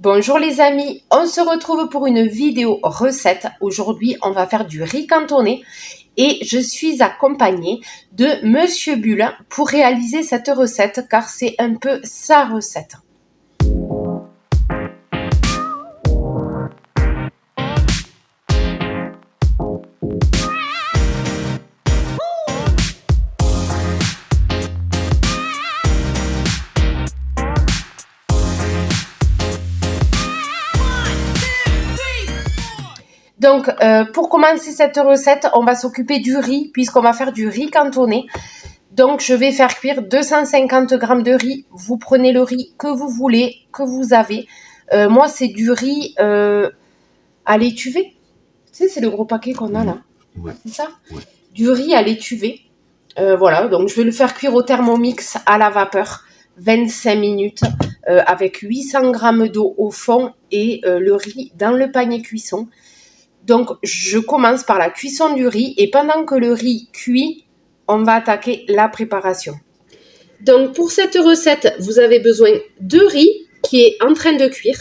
Bonjour les amis, on se retrouve pour une vidéo recette. Aujourd'hui, on va faire du riz cantonné et je suis accompagnée de Monsieur Bulle pour réaliser cette recette car c'est un peu sa recette. Donc, pour commencer cette recette, on va s'occuper du riz, puisqu'on va faire du riz cantonné. Donc, je vais faire cuire 250 g de riz. Vous prenez le riz que vous voulez, que vous avez. Moi, c'est du riz à l'étuvée. Tu sais, c'est le gros paquet qu'on a là. Ouais. C'est ça? Ouais. Du riz à l'étuvée. Voilà, donc je vais le faire cuire au Thermomix à la vapeur. 25 minutes avec 800 g d'eau au fond et le riz dans le panier cuisson. Donc, je commence par la cuisson du riz et pendant que le riz cuit, on va attaquer la préparation. Donc, pour cette recette, vous avez besoin de riz qui est en train de cuire.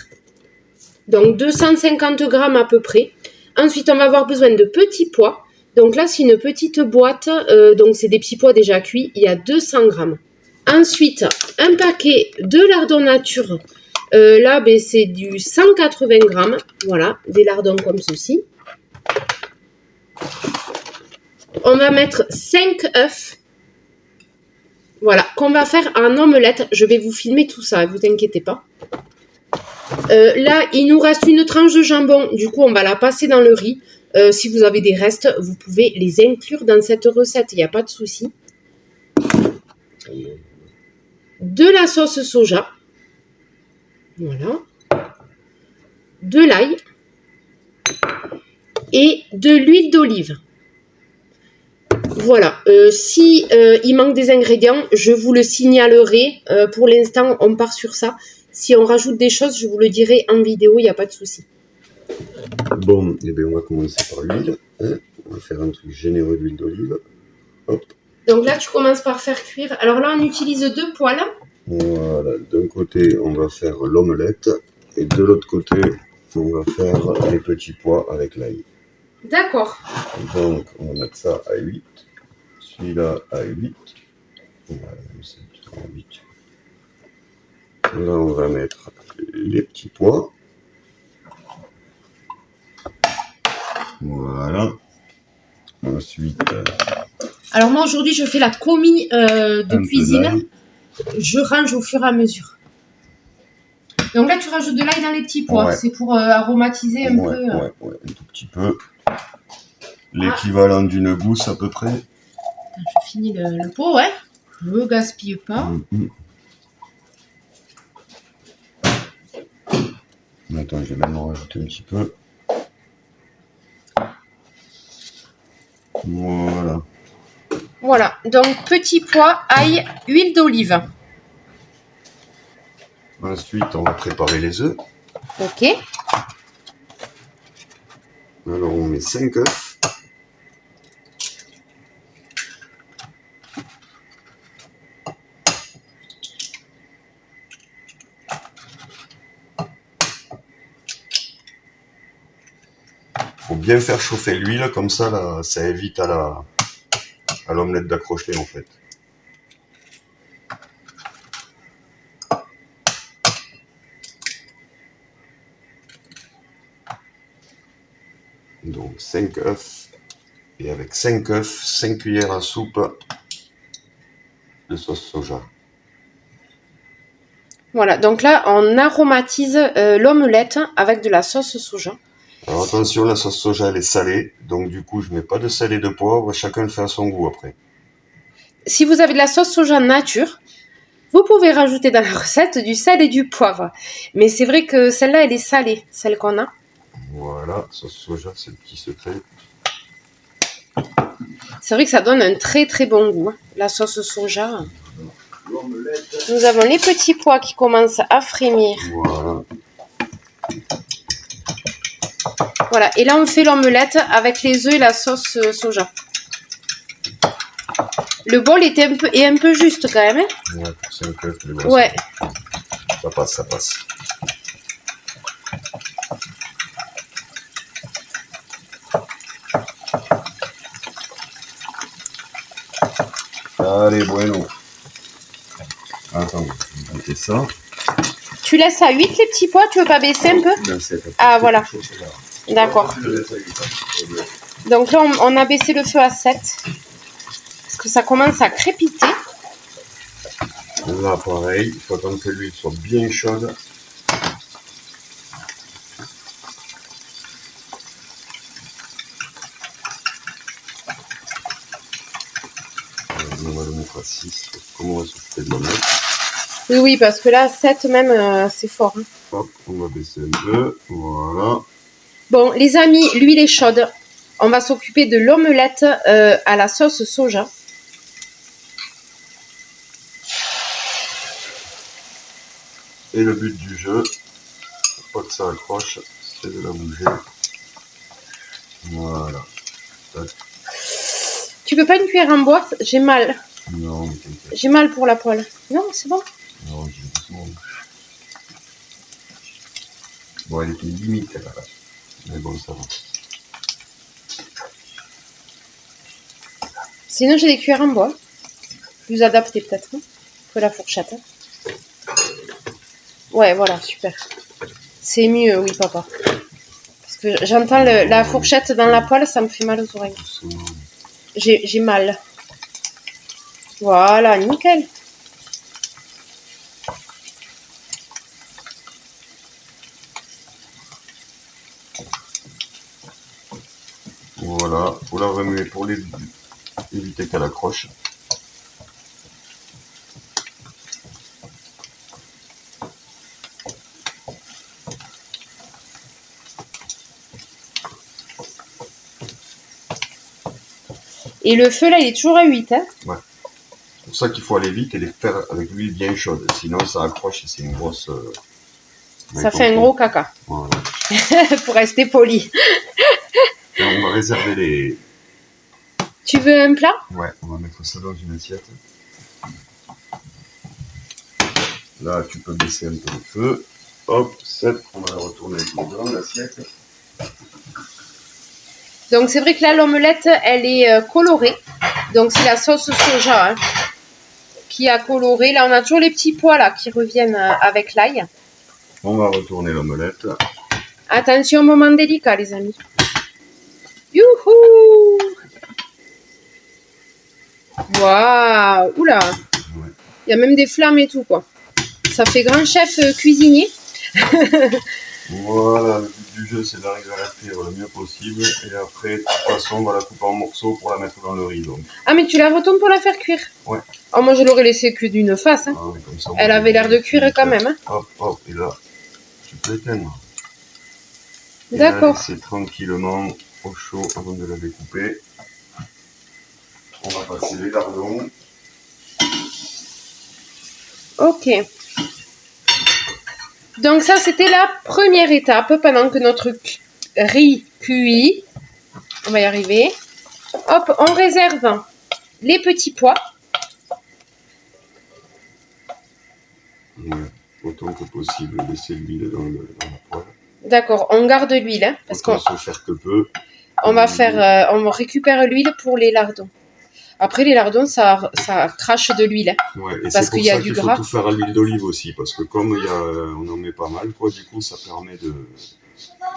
Donc, 250 g à peu près. Ensuite, on va avoir besoin de petits pois. Donc là, c'est une petite boîte. Donc, c'est des petits pois déjà cuits. Il y a 200 g. Ensuite, un paquet de lardons nature. Là, c'est du 180 g. Voilà, des lardons comme ceci. On va mettre 5 œufs. Voilà, qu'on va faire en omelette. Je vais vous filmer tout ça, ne vous inquiétez pas. Là, il nous reste une tranche de jambon. Du coup, on va la passer dans le riz. Si vous avez des restes, vous pouvez les inclure dans cette recette. Il n'y a pas de souci. De la sauce soja. Voilà. De l'ail. Et de l'huile d'olive. Voilà, si il manque des ingrédients, je vous le signalerai. Pour l'instant, on part sur ça. Si on rajoute des choses, je vous le dirai en vidéo, il n'y a pas de souci. Bon, et bien on va commencer par l'huile. Hein. On va faire un truc généreux d'huile d'olive. Hop. Donc là, tu commences par faire cuire. Alors là, on utilise 2 poêles. Voilà, d'un côté, on va faire l'omelette. Et de l'autre côté, on va faire les petits pois avec l'ail. D'accord. Donc, on va mettre ça à 8. Celui-là à 8. Voilà, 8. Là, on va mettre les petits pois. Voilà. Ensuite. Alors moi, aujourd'hui, je fais la commis de cuisine. Je range au fur et à mesure. Donc là, tu rajoutes de l'ail dans les petits pois. Ouais. C'est pour aromatiser un peu. Ouais, un tout petit peu. L'équivalent d'une gousse à peu près. Je finis le pot, ouais. Je ne gaspille pas. Attends, je vais même en rajouter un petit peu. Voilà. Voilà, donc petits pois, ail, huile d'olive. Ensuite, on va préparer les œufs. Ok. Alors, on met 5 œufs. Faut bien faire chauffer l'huile, comme ça, là, ça évite à l'omelette d'accrocher en fait. Donc 5 œufs, et avec 5 œufs, 5 cuillères à soupe de sauce soja. Voilà, donc là on aromatise l'omelette avec de la sauce soja. Alors attention, la sauce soja elle est salée, donc du coup je mets pas de sel et de poivre, chacun le fait à son goût après. Si vous avez de la sauce soja nature, vous pouvez rajouter dans la recette du sel et du poivre. Mais c'est vrai que celle-là elle est salée, celle qu'on a. Voilà, sauce soja c'est le petit secret. C'est vrai que ça donne un très très bon goût, la sauce soja. Nous avons les petits pois qui commencent à frémir. Voilà. Voilà, et là on fait l'omelette avec les œufs et la sauce soja. Le bol est un peu juste quand même. Hein. Ouais, pour 5 œufs, mais bon, ouais. Ça passe. Allez, bueno. Attends, je vais monter ça. Tu laisses à 8 les petits pois, tu veux pas baisser un peu? Ah, voilà. D'accord. Donc là, on a baissé le feu à 7. Parce que ça commence à crépiter. Là, pareil, il faut attendre que l'huile soit bien chaude. On va le mettre à 6. Comment on va s'occuper de l'omelette? Oui, parce que là, 7 même, c'est fort. Hein. Hop, on va baisser un peu. Voilà. Bon, les amis, l'huile est chaude. On va s'occuper de l'omelette à la sauce soja. Et le but du jeu, pour pas que ça accroche, c'est de la bouger. Voilà. Tac. Tu veux pas une cuillère en bois? J'ai mal. Non, mais t'inquiète. J'ai mal pour la poêle. Non, c'est bon. Non, j'ai doucement. Bon, elle était limite là. Mais bon, ça va. Sinon, j'ai des cuillères en bois. Plus adaptées peut-être hein, que la fourchette. Hein. Ouais, voilà, super. C'est mieux, oui, papa. Parce que j'entends la fourchette dans la poêle, ça me fait mal aux oreilles. J'ai mal. Voilà, nickel. Voilà, faut la remuer pour éviter qu'elle accroche. Et le feu, là, il est toujours à 8. Hein. Ouais. C'est pour ça qu'il faut aller vite et les faire avec l'huile bien chaude. Sinon, ça accroche et c'est une grosse... ça fait un gros caca. Voilà. Pour rester poli. Et on va réserver les... Tu veux un plat? Ouais, on va mettre ça dans une assiette. Là, tu peux baisser un peu le feu. Hop, 7, on va la retourner avec une grande assiette. Donc, c'est vrai que là, l'omelette, elle est colorée. Donc, c'est la sauce soja hein, qui a coloré. Là, on a toujours les petits pois là qui reviennent avec l'ail. On va retourner l'omelette. Attention, moment délicat, les amis. Youhou! Waouh! Oula! Ouais. Il y a même des flammes et tout, quoi. Ça fait grand chef cuisinier. Voilà, le but du jeu, c'est d'arriver à la cuire le mieux possible. Et après, de toute façon, on va la couper en morceaux pour la mettre dans le riz. Donc. Ah, mais tu la retournes pour la faire cuire? Ouais. Oh, moi, je l'aurais laissé cuire d'une face. Hein. Ah, oui, comme ça, elle avait l'air de cuire quand même. Hein. Hop, hop, et là, tu peux éteindre. D'accord. C'est tranquillement au chaud avant de la découper. On va passer les lardons. Ok. Donc ça, c'était la première étape pendant que notre riz cuit. On va y arriver. Hop, on réserve les petits pois. Ouais, autant que possible, laisser l'huile dans la poêle. D'accord, on garde l'huile. Hein, parce qu'on se faire que peu. On va faire, on récupère l'huile pour les lardons. Après, les lardons, ça crache de l'huile. Hein, ouais, et parce qu'il y a du gras. Il faut tout faire à l'huile d'olive aussi, parce que comme on en met pas mal, quoi, du coup, ça permet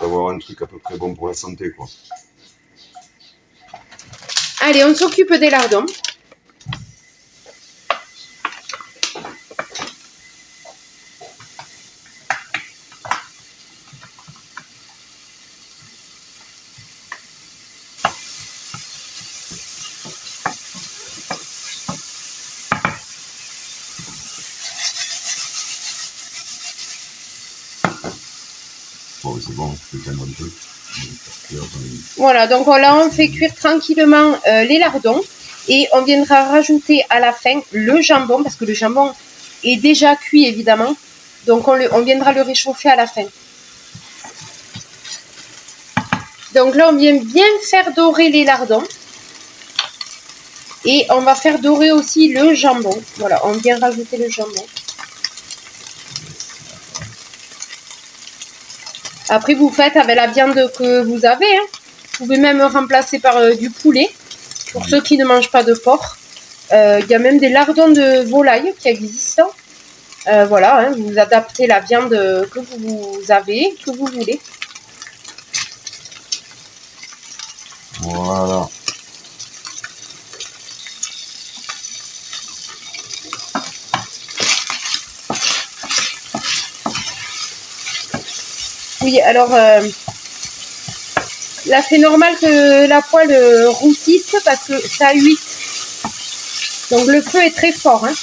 d'avoir un truc à peu près bon pour la santé, quoi. Allez, on s'occupe des lardons. Bon, c'est bon, je peux calmer un peu. Voilà, donc là, on fait cuire tranquillement les lardons. Et on viendra rajouter à la fin le jambon, parce que le jambon est déjà cuit, évidemment. Donc, on viendra le réchauffer à la fin. Donc là, on vient bien faire dorer les lardons. Et on va faire dorer aussi le jambon. Voilà, on vient rajouter le jambon. Après, vous faites avec la viande que vous avez. Hein. Vous pouvez même remplacer par du poulet. Pour ceux qui ne mangent pas de porc. Il y a même des lardons de volaille qui existent. Voilà, hein, vous adaptez la viande que vous avez, que vous voulez. Voilà. Oui, alors là c'est normal que la poêle roussisse parce que ça huit. Donc le feu est très fort. Hein.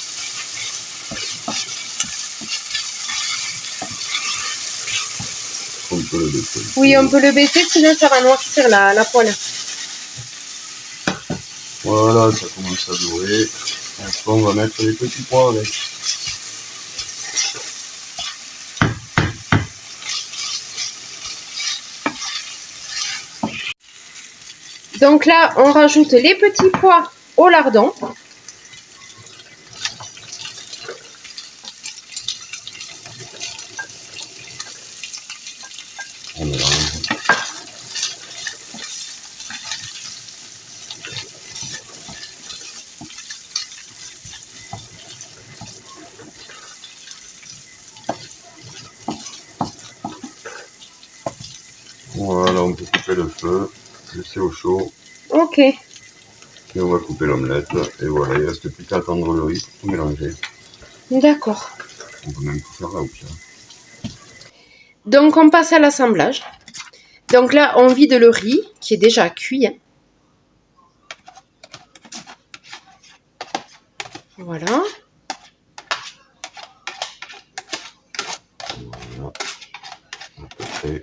On peut le baisser. Oui, on peut le baisser, sinon ça va noircir la poêle. Voilà, ça commence à dorer. Après, on va mettre les petits pois avec. Donc là, on rajoute les petits pois au lardon. On mélange. Voilà, on peut couper le feu, laisser au chaud. Ok. Et on va couper l'omelette. Et voilà, il ne reste plus qu'à attendre le riz pour tout mélanger. D'accord. On peut même tout faire là aussi. Donc on passe à l'assemblage. Donc là, on vide le riz qui est déjà cuit. Hein. Voilà. Voilà. À peu près.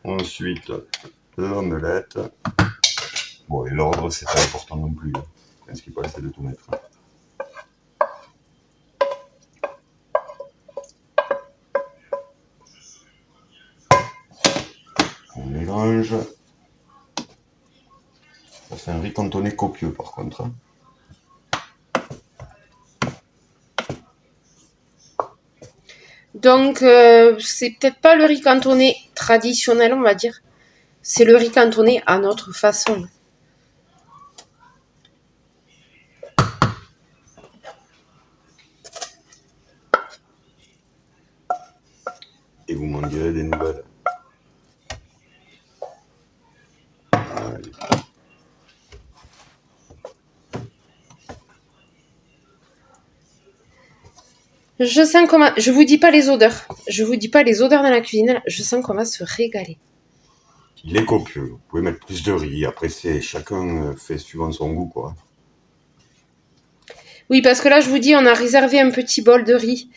Ensuite, l'omelette. Bon, et l'ordre, c'est pas important non plus. Hein. Ce qu'il faut, c'est de tout mettre. On mélange. Ça fait un riz cantonné copieux, par contre. Hein. Donc, c'est peut-être pas le riz cantonné traditionnel, on va dire. C'est le riz cantonné à notre façon. Et vous m'en direz des nouvelles. Allez. Je sens comment... Je vous dis pas les odeurs. Je vous dis pas les odeurs dans la cuisine. Je sens qu'on va se régaler. Il est copieux. Vous pouvez mettre plus de riz. Après, c'est chacun fait suivant son goût, quoi. Oui, parce que là, je vous dis, on a réservé un petit bol de riz.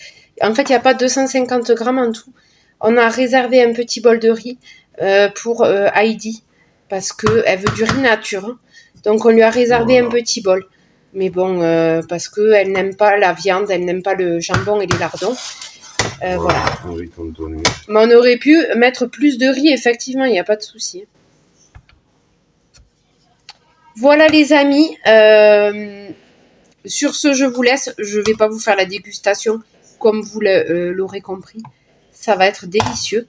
En fait, il n'y a pas 250 grammes en tout. On a réservé un petit bol de riz pour Heidi. Parce qu'elle veut du riz nature. Hein. Donc, on lui a réservé un petit bol. Mais bon, parce qu'elle n'aime pas la viande, elle n'aime pas le jambon et les lardons. Voilà. Un riz cantonné. Mais on aurait pu mettre plus de riz, effectivement, il n'y a pas de souci. Voilà les amis. Sur ce, je vous laisse. Je ne vais pas vous faire la dégustation, comme vous l'aurez compris. Ça va être délicieux.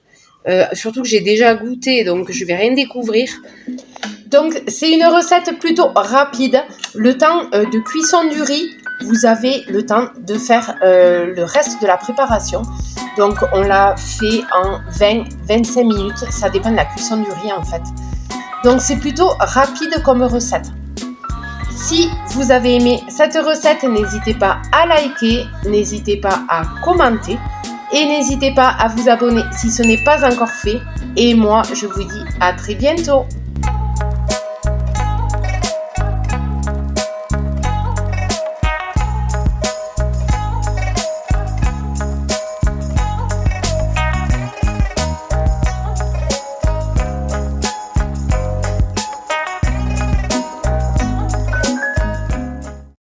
Surtout que j'ai déjà goûté, donc je ne vais rien découvrir. Donc, c'est une recette plutôt rapide. Le temps de cuisson du riz, vous avez le temps de faire le reste de la préparation. Donc, on l'a fait en 20-25 minutes. Ça dépend de la cuisson du riz, en fait. Donc, c'est plutôt rapide comme recette. Si vous avez aimé cette recette, n'hésitez pas à liker, n'hésitez pas à commenter et n'hésitez pas à vous abonner si ce n'est pas encore fait. Et moi, je vous dis à très bientôt.